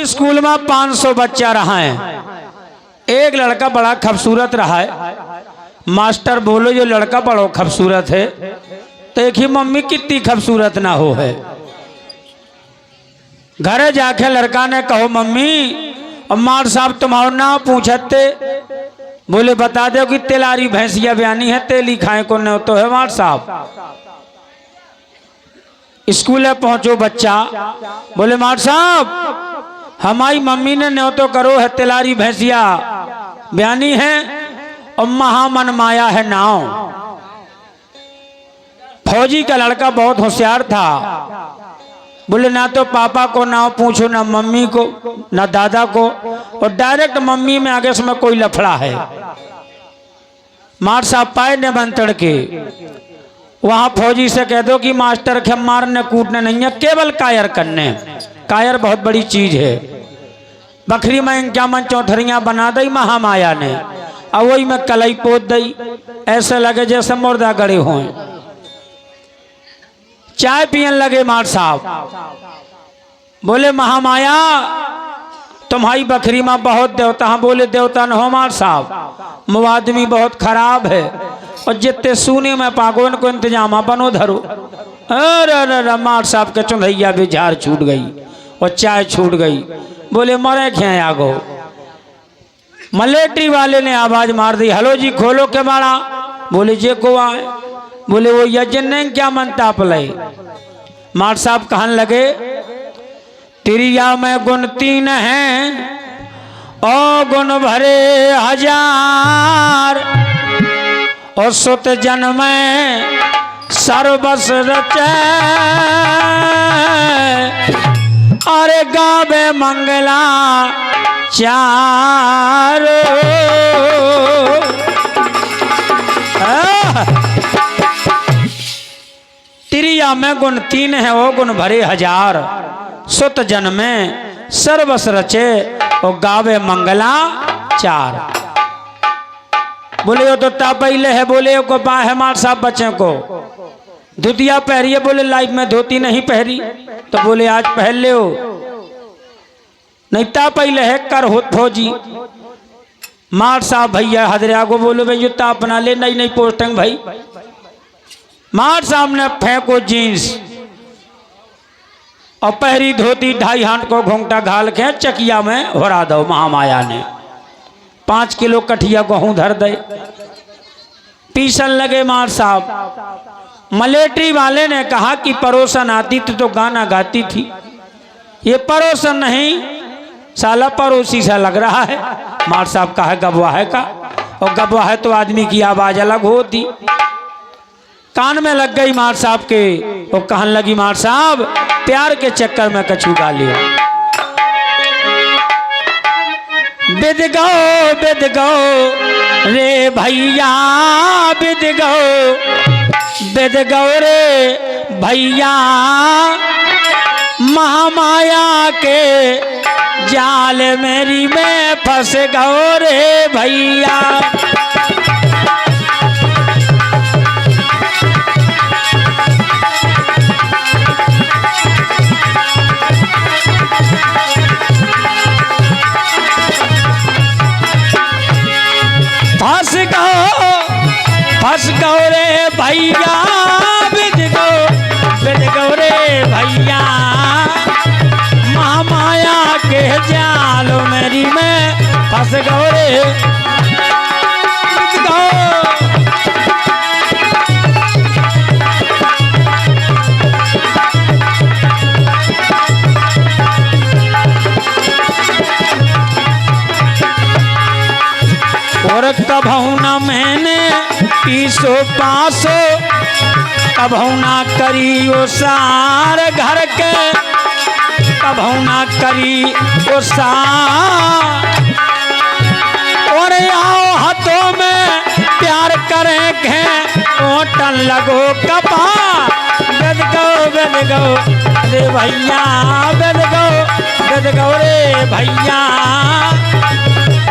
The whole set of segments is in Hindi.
स्कूल में 500 बच्चा रहा है। एक लड़का बड़ा खूबसूरत रहा है। मास्टर बोलो जो लड़का बड़ा खूबसूरत है, तो एक ही मम्मी कितनी खूबसूरत ना हो है। घरे जाके लड़का ने कहो मम्मी अम्मार साहब तुम्हारा नाम पूछते, बोले बता दो कि तेलारी भैंसिया बयानी है, तेली खाए को न तो है मार साहब। स्कूल पहुंचो बच्चा, बोले मार साहब हमारी मम्मी ने न्यो तो करो है, तेलारी भैंसिया बयानी है और महामन माया है नाव। फौजी का लड़का बहुत होशियार था। बोले ना तो पापा को नाम पूछो, ना मम्मी को, ना दादा को, और डायरेक्ट मम्मी में आगे समय कोई लफड़ा है। मार साहब पाए निमंत्रण के, वहां फौजी से कह दो कि मास्टर के मारने कूटने नहीं है, केवल कायर करने। कायर बहुत बड़ी चीज है। बकरी में क्या मन चौठरियां बना दी महामाया ने, और वही में कलई पोत दी, ऐसे लगे जैसे मुर्दा गड़े हों। चाय पियन लगे मार साहब, बोले महामाया तुम्हारी बकरी में बहुत देवता हैं। बोले देवता न हो मार साहब, वो आदमी बहुत खराब है, और जितने सूने में पागो इनको इंतजाम बनो धरो। अरे मार साहब के चुंधैया भी झाड़ छूट गई और चाय छूट गई। बोले मरे क्या आगो। मलेट्री वाले ने आवाज मार दी, हेलो जी खोलो के बाड़ा। बोले जे को आए। बोले वो यजन ने क्या मनता पले। मार साहब कहने लगे तिरिया में गुण 3 हैं और गुण भरे 1000, और सुत जन में सर्वस रचे, अरे गावे मंगला चारो। तिरिया में गुण 3 है वो गुण भरे 1000, सुत जन में सर्वस रचे और गावे मंगला 4। बोले वो तो तापैले है। बोले को पा है मार साहब बच्चे को धोतिया पहरी है। बोले लाइफ में धोती नहीं पहरी, तो बोले आज पहन ले हो। नहीं तापैले है कर हो फौजी। मार साहब भैया हजरिया को बोले भाई जूता अपना ले, नई नई पोस्टिंग भाई। मार साहब ने फेंको जीन्स और पहरी धोती, 2.5 हाथ को घूंघटा घाल के चकिया में भरा दो। महामाया ने 5 किलो कठिया गेहूं धर दे, पीसन लगे मार साहब। मलेट्री वाले ने कहा कि परोसन आती थी तो गाना गाती थी, ये परोसन नहीं साला पड़ोसी सा लग रहा है। मार साहब का है गबवा है का, और गबवा है तो आदमी की आवाज अलग होती। कान में लग गई मार साहब के, वो कहने लगी मार साहब प्यार के चक्कर में कछू गा लिया। बिद गो रे भैया, बिद गो रे भैया, महामाया के जाल मेरी में फंस गो रे भैया। फंस गो रे भैया, बिद गो रे भैया, महामाया के जाल मेरी में फंस गो रे बिद गो। और कभू न मैंने 300-500 कभू ना करी ओ सार घर के, कभू ना करी ओ सार। और आओ हाथों में प्यार करेंगे ओटन लगो कपार। बेद गो रे भैया, बेद गो रे भैया,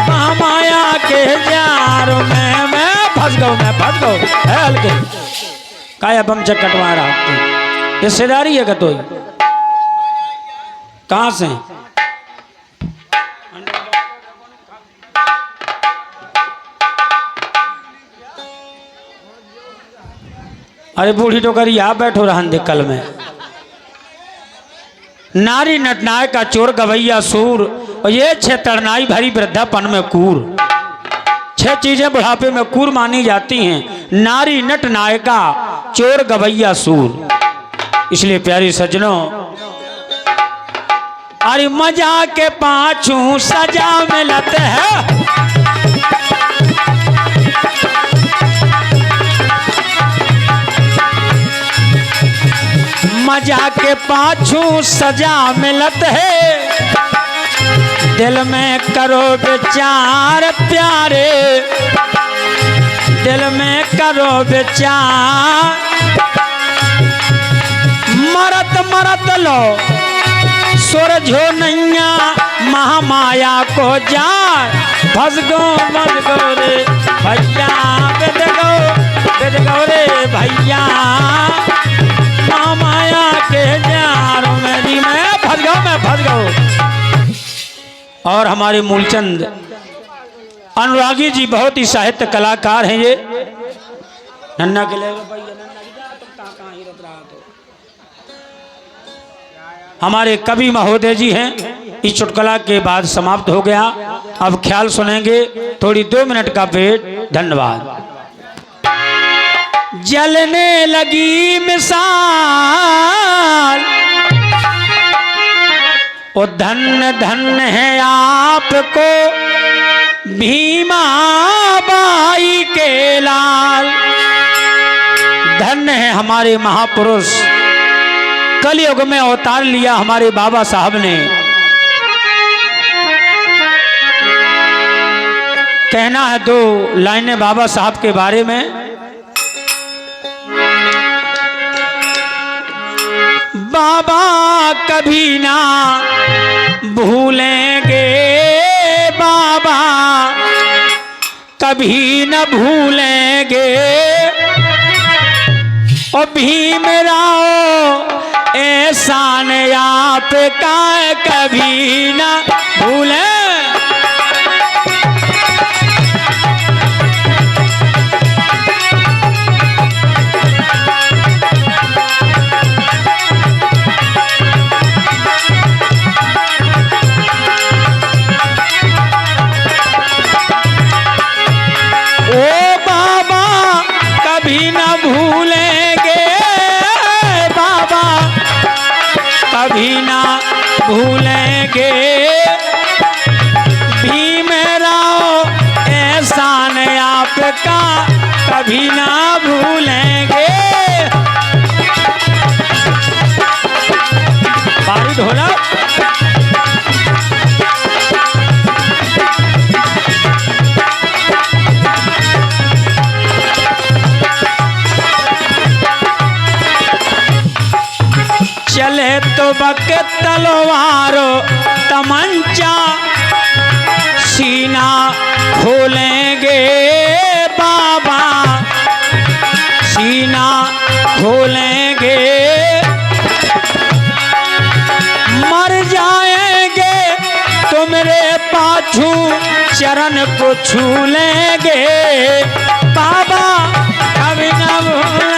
महामाया के जार में मैं फंस गो है हल्के काया बम चक कटवा रहा। रिश्तेदारी है कतोई कहाँ से अरे बूढ़ी टोकरी आप बैठो रहन दे कल में। नारी नटनायक का चोर गवैया सूर, और ये 6 तरनाई भरी वृद्धापन में कूर। 6 चीजें बुढ़ापे में कूर मानी जाती हैं। नारी नट नायिका चोर गवैया सूर। इसलिए प्यारी सज्जनों, अरे मजा के पाछू सजा मिलत है, मजा के पाछू सजा मिलत है। दिल में करो विचार प्यारे, दिल में करो विचार। मरत मरत लो सुरझो नैया महामाया को जार। फंस गो रे भैया, बिद गो रे भैया, महामाया के जार मेरी मैं फंस गो। और हमारे मूलचंद अनुरागी जी बहुत ही साहित्य कलाकार हैं। ये नन्ना के हमारे कवि महोदय जी हैं। इस चुटकुला के बाद समाप्त हो गया। अब ख्याल सुनेंगे थोड़ी 2 मिनट का वेट। धन्यवाद। जलने लगी मिसाल, ओ धन्य धन्य है आपको भीमा बाई के लाल। धन्य है हमारे महापुरुष, कलयुग में अवतार लिया हमारे बाबा साहब ने। कहना है 2 लाइनें बाबा साहब के बारे में। बाबा कभी ना भूलेंगे, बाबा कभी न भूलेंगे, और भीमराव एहसान आपका कभी न भूले। कभी न भूलेंगे, बाबा कभी न भूलेंगे, भीमराव एहसान आपका कभी न भूलेंगे। बारी ढोला चले तो बक तलवारो तमंचा, सीना खोलेंगे बाबा, सीना खोलेंगे। मर जाएंगे तो मेरे पाछू चरण को छू लेंगे, बाबा कभी न भूलेंगे।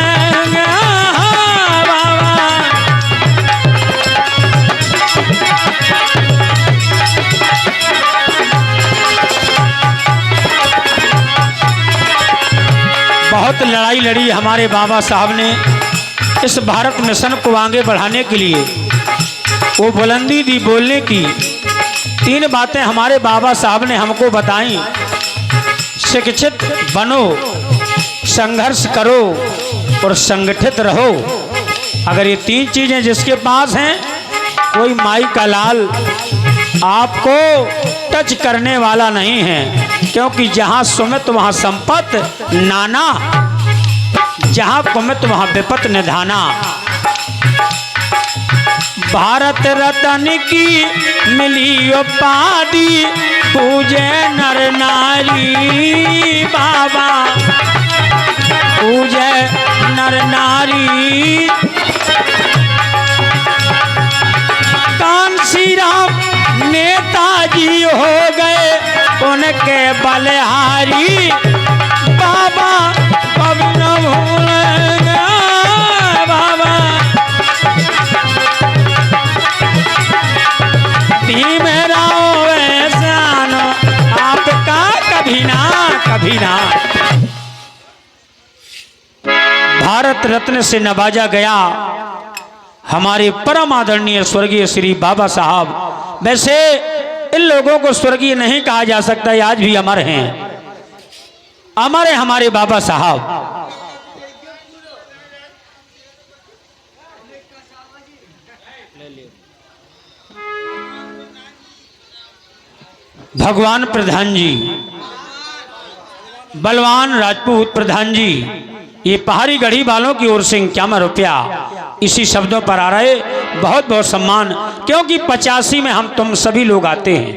बहुत लड़ाई लड़ी हमारे बाबा साहब ने इस भारत मिशन को आगे बढ़ाने के लिए। वो बुलंदी दी बोलने की। 3 बातें हमारे बाबा साहब ने हमको बताई। शिक्षित बनो, संघर्ष करो और संगठित रहो। अगर ये 3 चीजें जिसके पास हैं, कोई माई का लाल आपको टच करने वाला नहीं है। क्योंकि जहां सुमित वहां संपत नाना, जहां कुमित वहां विपत निधाना। भारत रत्न की मिली उपाधि, पूजे नर नारी बाबा, पूजे नर नारी। कांसी राम नेताजी हो गए उनके बलिहारी, बाबा कभी न भूलेंगे। कभी ना। भारत रत्न से नवाजा गया हमारे परम आदरणीय स्वर्गीय श्री बाबा साहब। वैसे इन लोगों को स्वर्गीय नहीं कहा जा सकता, ये आज भी अमर हैं, अमर है हमारे बाबा साहब। भगवान प्रधान जी, बलवान राजपूत प्रधान जी, ये पहाड़ी गढ़ी वालों की ओर से इक्यावन रुपया इसी शब्दों पर आ रहे। बहुत बहुत सम्मान, क्योंकि 85 में हम तुम सभी लोग आते हैं।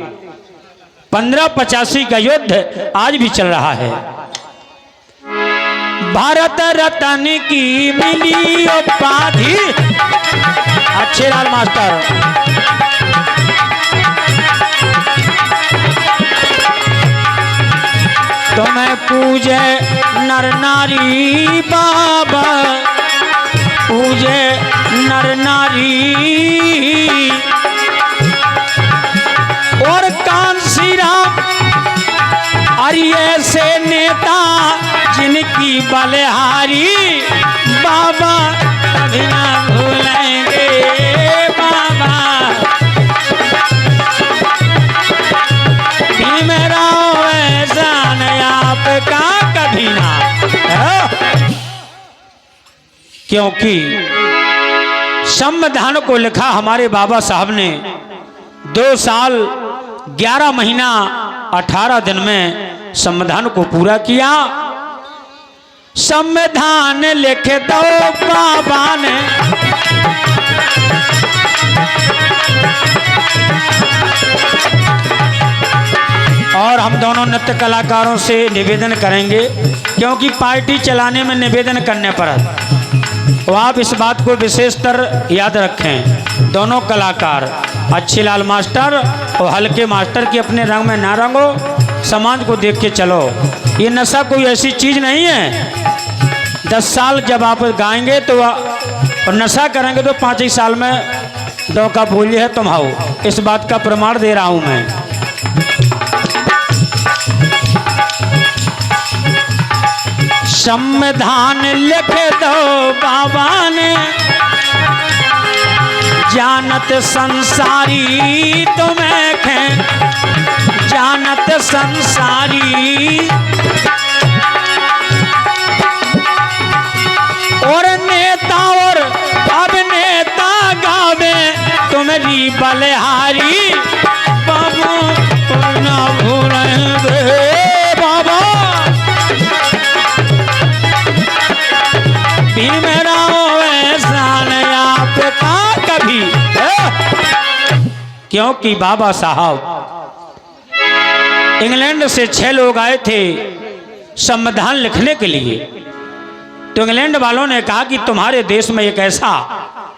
1585 का युद्ध आज भी चल रहा है। भारत रत्न की मिली उपाधि, अच्छे लाल मास्टर। तुम्हें पूजे नर नारी बाबा, पूजे नर नारी, और कांसी राम अरिये से नेता जिनकी बलिहारी बाबा कभी ना भूलेंगे बाबा। भीमराव एहसान आपका कभी ना, क्योंकि संविधान को लिखा हमारे बाबा साहब ने 2 साल 11 महीना 18 दिन में संविधान को पूरा किया। संविधान लिखे दो बाबा ने, और हम दोनों नृत्य कलाकारों से निवेदन करेंगे, क्योंकि पार्टी चलाने में निवेदन करने पर तो आप इस बात को विशेषतर याद रखें। दोनों कलाकार अच्छे लाल मास्टर और हल्के मास्टर की अपने रंग में ना रंगो, समाज को देख के चलो। ये नशा कोई ऐसी चीज़ नहीं है। 10 साल जब आप गाएंगे तो और नशा करेंगे तो 5 ही साल में दो का बोलिए है तुम आओ। इस बात का प्रमाण दे रहा हूँ मैं। संविधान लिख दो बाबा ने, जानत संसारी तुम्हें खे, जानत संसारी, और नेता और अभिनेता गावे तुम्हारी बलिहारी बाबू ना भूलेंगे बाबा। भीमराव एहसान आपका कभी, क्योंकि बाबा साहब इंग्लैंड से 6 लोग आए थे संविधान लिखने के लिए। तो इंग्लैंड वालों ने कहा कि तुम्हारे देश में एक ऐसा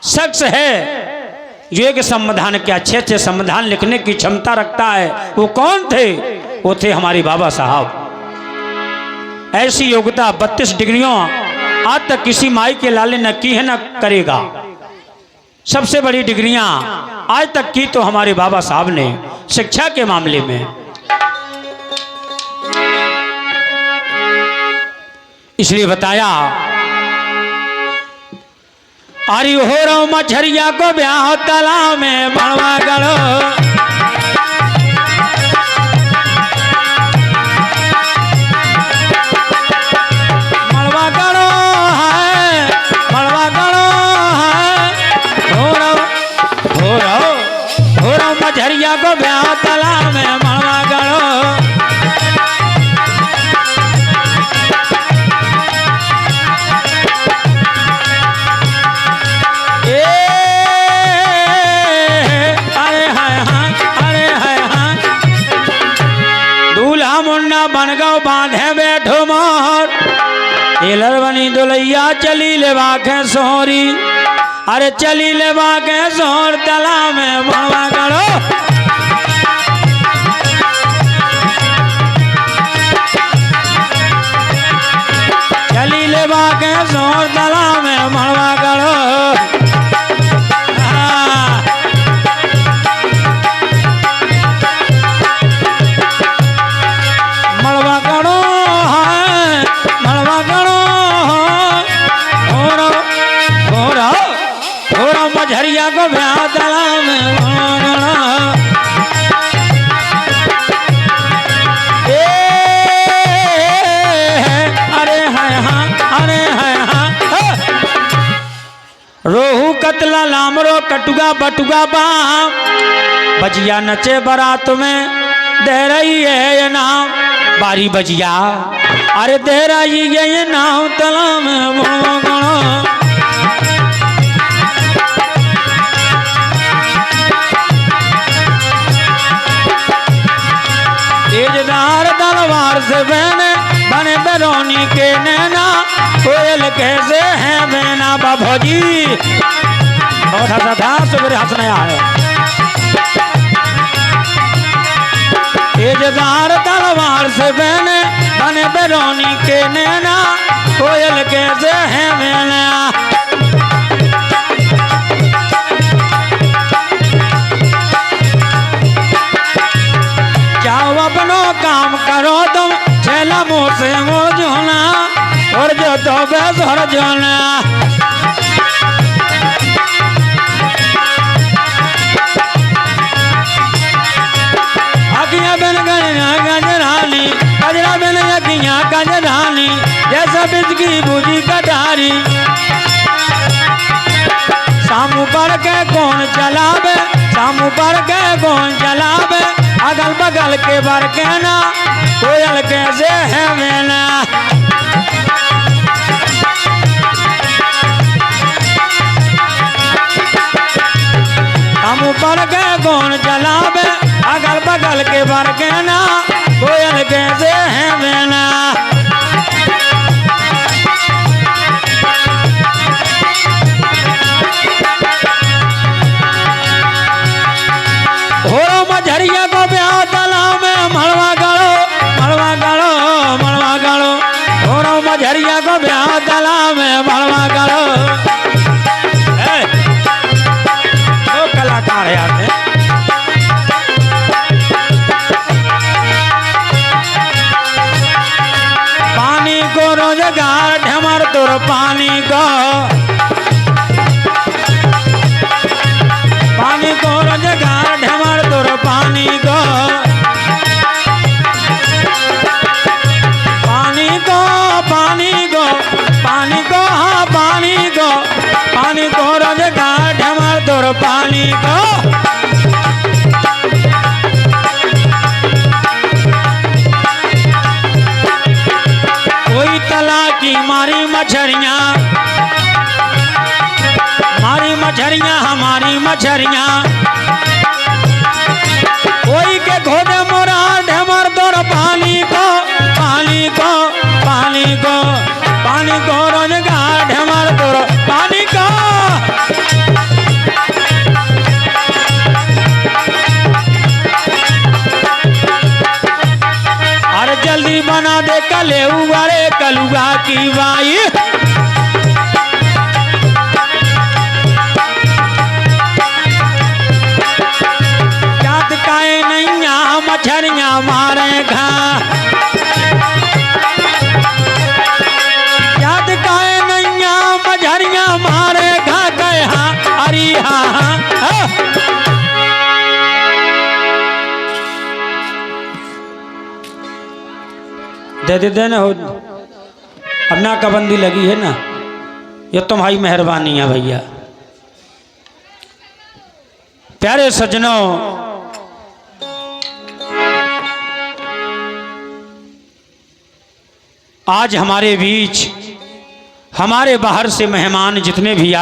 शख्स है जो एक संविधान के अच्छे संविधान लिखने की क्षमता रखता है। वो कौन थे? वो थे हमारे बाबा साहब। ऐसी योग्यता 32 डिग्रियों आज तक किसी माई के लाले न की है न करेगा। सबसे बड़ी डिग्रियां आज तक की तो हमारे बाबा साहब ने शिक्षा के मामले में। इसलिए बताया अरे हो रहा मछरिया को ब्याह तालाब में बनवा गलो, मलवा गलो है, मलवा गलो है, हो रहा मछरिया को ब्याह तालाब में बनवा गलो। बन गो बांधे बैठो मोर, टेलर बनी दुलैया चली लेवा के सोरी, अरे चली लेवा के सोर तालाब में बनवा करो। चली लेवा के सोर तालाब में बनवा करो। शीतला लामरो कटुगा बटुगा बाम बजिया नचे बारात में दे रही है ये नाम बारी बजिया अरे दे रही है ये नाम तला में गणो गणो तेजदार तलवार से बने बरौनी के नैना कोयल कैसे है बेना बाभौजी बहुत हंसा था सुबह हंसने आए तेजदार तलवार से बने बरौनी के नैना कोयल कैसे है बेना जाओ अपनो काम करो तुम छेला मुँह से मुँह जोना और जो तो बेसर जोना अखियाँ बिन गजरानी गजरा बिन अखियाँ गजरानी जैसा बिजली बूझी कटारी सामू पर के कौन चलावे सामू पर के कौन चलावे अगल बगल के बर के ना कोयल कैसे है मेना हम ऊपर के कौन चलावे अगल बगल के बर के ना कोयल कैसे है मेना मझरिया को ब्याह तालाब में मड़वा गाड़ो हो मझरिया को ब्याह तालाब में मड़वा गाड़ो तो कलाकार है यार पानी को रोजगार ढमर तुर पानी को रोजगार ढमर तुर पानी को पानी को पानी को पानी को हाँ पानी को रोजगार ढमर तुर पानी को कोई तला की मारी मछरियाँ हमारी मछरियाँ कोई के घोड़े मोरा ढमर दौर पानी को रोजगार ढमर दौर पानी को अरे जल्दी बना दे कले उगड़े कलुआ की बाई मछरियाँ मारे घा याद काए नैया मछरियाँ मारे घा गए हाँ अरे हाँ दे दे ना हो अब ना काबंदी लगी है ना ये तुम्हारी मेहरबानी है भैया प्यारे सजनों आज हमारे बीच हमारे बाहर से मेहमान जितने भी